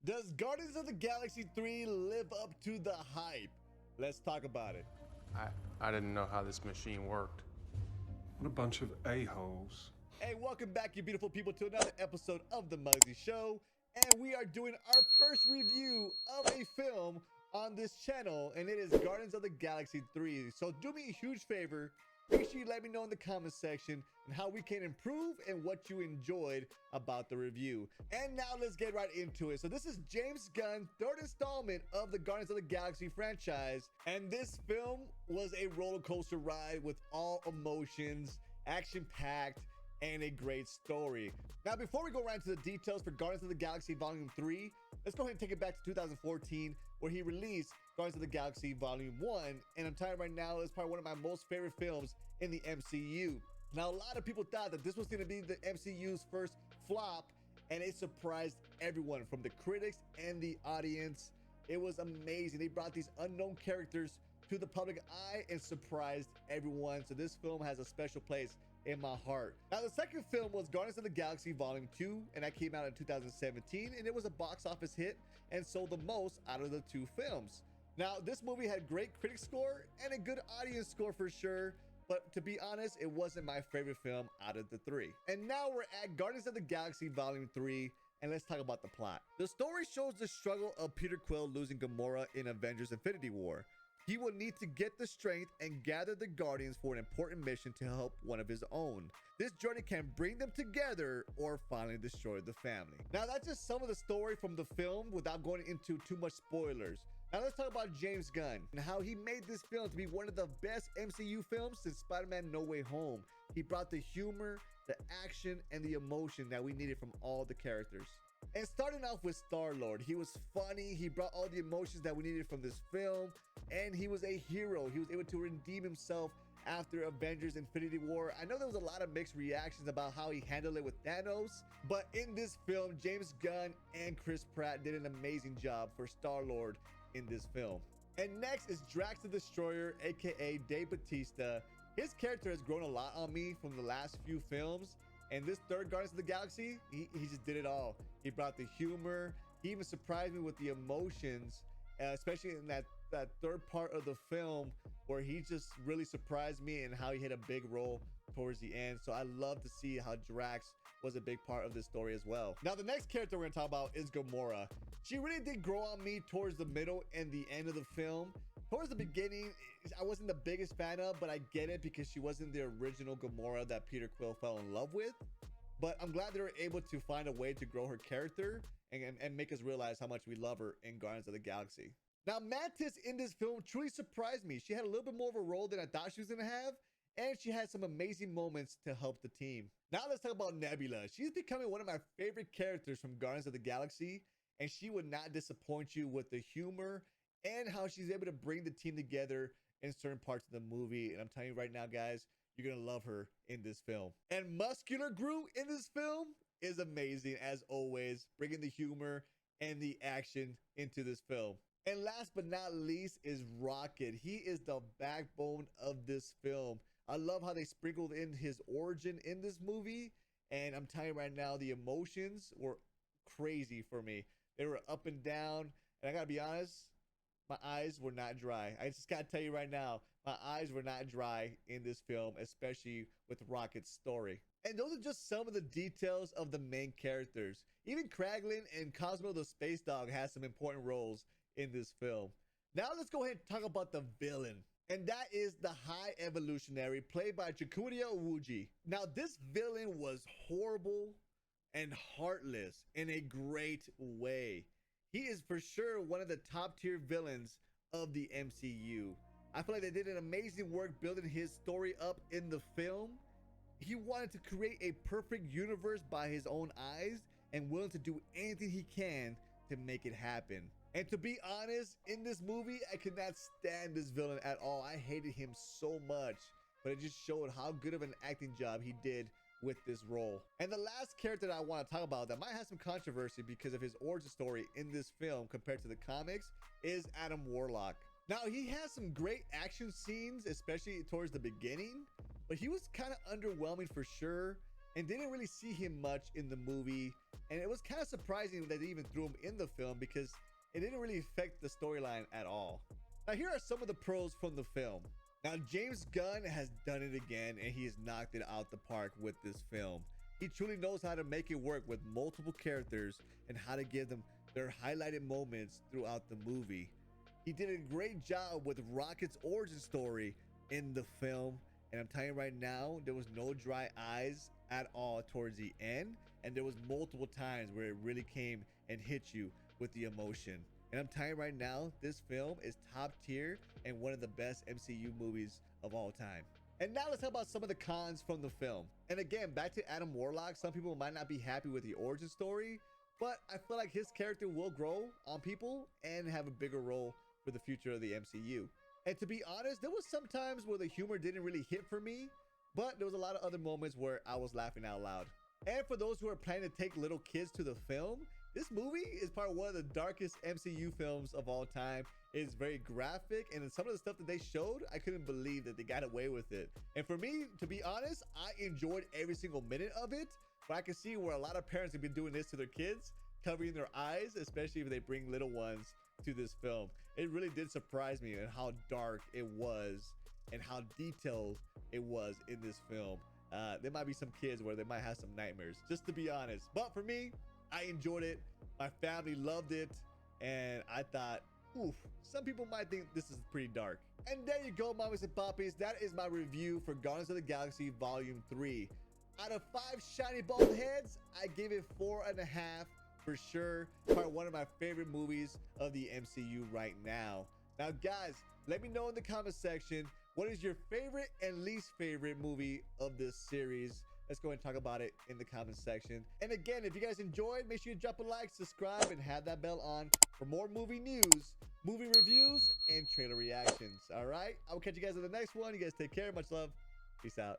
Does Guardians of the Galaxy 3 live up to the hype? Let's talk about it. I didn't know how this machine worked. What a bunch of a-holes. Hey, welcome back, you beautiful people, to another episode of The Muggsy Show. And we are doing our first review of a film on this channel, and it is Guardians of the Galaxy 3. So do me a huge favor. Make sure you let me know in the comment section and how we can improve and what you enjoyed about the review. And now let's get right into it. So this is James Gunn's third installment of the Guardians of the Galaxy franchise. And this film was a roller coaster ride with all emotions, action-packed, and a great story. Now, before we go right into the details for Guardians of the Galaxy Volume 3, let's go ahead and take it back to 2014, where he released Guardians of the Galaxy Volume 1. And I'm telling you right now, it's probably one of my most favorite films in the MCU. Now, a lot of people thought that this was gonna be the MCU's first flop, and it surprised everyone from the critics and the audience. It was amazing. They brought these unknown characters to the public eye and surprised everyone. So this film has a special place in my heart. Now, the second film was Guardians of the Galaxy Volume 2, and that came out in 2017, and it was a box office hit and sold the most out of the two films. Now, this movie had great critic score and a good audience score for sure, but to be honest, it wasn't my favorite film out of the three. And now we're at Guardians of the Galaxy Volume 3, and let's talk about the plot. The story shows the struggle of Peter Quill losing Gamora in Avengers Infinity War. He will need to get the strength and gather the Guardians for an important mission to help one of his own. This journey can bring them together or finally destroy the family. Now, that's just some of the story from the film without going into too much spoilers. Now, let's talk about James Gunn and how he made this film to be one of the best MCU films since Spider-Man No Way Home. He brought the humor, the action, and the emotion that we needed from all the characters. And starting off with Star-Lord, he was funny, he brought all the emotions that we needed from this film, and he was a hero. He was able to redeem himself after Avengers Infinity War. I know there was a lot of mixed reactions about how he handled it with Thanos, but in this film, James Gunn and Chris Pratt did an amazing job for Star-Lord in this film. And next is Drax the Destroyer, aka Dave Bautista. His character has grown a lot on me from the last few films. And this third Guardians of the Galaxy, he just did it all. He brought the humor. He even surprised me with the emotions, especially in that third part of the film where he just really surprised me and how he had a big role towards the end. So I love to see how Drax was a big part of this story as well. Now, the next character we're gonna talk about is Gamora. She really did grow on me towards the middle and the end of the film. Towards the beginning, I wasn't the biggest fan of, but I get it because she wasn't the original Gamora that Peter Quill fell in love with. But I'm glad they were able to find a way to grow her character and make us realize how much we love her in Guardians of the Galaxy. Now, Mantis in this film truly surprised me. She had a little bit more of a role than I thought she was gonna have, and she had some amazing moments to help the team. Now let's talk about Nebula. She's becoming one of my favorite characters from Guardians of the Galaxy, and she would not disappoint you with the humor and how she's able to bring the team together in certain parts of the movie. And I'm telling you right now, guys, you're gonna love her in this film. And Muscular Groot in this film is amazing as always, bringing the humor and the action into this film. And last but not least is Rocket. He is the backbone of this film. I love how they sprinkled in his origin in this movie. And I'm telling you right now, the emotions were crazy for me. They were up and down. And I gotta be honest, my eyes were not dry. I just gotta tell you right now, my eyes were not dry in this film, especially with Rocket's story. And those are just some of the details of the main characters. Even Kraglin and Cosmo the Space Dog has some important roles in this film. Now let's go ahead and talk about the villain. And that is the High Evolutionary, played by Chiwetel Ejiofor. Now, this villain was horrible and heartless in a great way. He is for sure one of the top tier villains of the MCU. I feel like they did an amazing work building his story up in the film. He wanted to create a perfect universe by his own eyes and willing to do anything he can to make it happen. And to be honest, in this movie, I could not stand this villain at all. I hated him so much, but it just showed how good of an acting job he did with this role. And the last character that I want to talk about that might have some controversy because of his origin story in this film compared to the comics is Adam Warlock. Now, he has some great action scenes, especially towards the beginning, but he was kind of underwhelming for sure. and didn't really see him much in the movie. And it was kind of surprising that they even threw him in the film because it didn't really affect the storyline at all. Now, here are some of the pros from the film. Now, James Gunn has done it again, and he has knocked it out the park with this film. He truly knows how to make it work with multiple characters and how to give them their highlighted moments throughout the movie. He did a great job with Rocket's origin story in the film, and I'm telling you right now, there was no dry eyes at all towards the end, and there was multiple times where it really came and hit you with the emotion. And I'm telling you right now, this film is top tier and one of the best MCU movies of all time. And now let's talk about some of the cons from the film. And again, back to Adam Warlock, some people might not be happy with the origin story, but I feel like his character will grow on people and have a bigger role for the future of the MCU. And to be honest, there was some times where the humor didn't really hit for me, but there was a lot of other moments where I was laughing out loud. And for those who are planning to take little kids to the film, this movie is probably one of the darkest MCU films of all time. It's very graphic, and some of the stuff that they showed, I couldn't believe that they got away with it. And for me, to be honest, I enjoyed every single minute of it, but I can see where a lot of parents have been doing this to their kids, covering their eyes, especially if they bring little ones to this film. It really did surprise me in how dark it was and how detailed it was in this film. There might be some kids where they might have some nightmares, just to be honest. But for me, I enjoyed it. My family loved it. And I thought, oof, some people might think this is pretty dark. And there you go, mommies and poppies. That is my review for Guardians of the Galaxy Volume 3. Out of 5 shiny bald heads, I gave it 4.5 for sure. Probably one of my favorite movies of the MCU right now. Now, guys, let me know in the comment section, what is your favorite and least favorite movie of this series? Let's go and talk about it in the comment section. And again, if you guys enjoyed, make sure you drop a like, subscribe, and have that bell on for more movie news, movie reviews, and trailer reactions. All right, I will catch you guys in the next one. You guys take care. Much love. Peace out.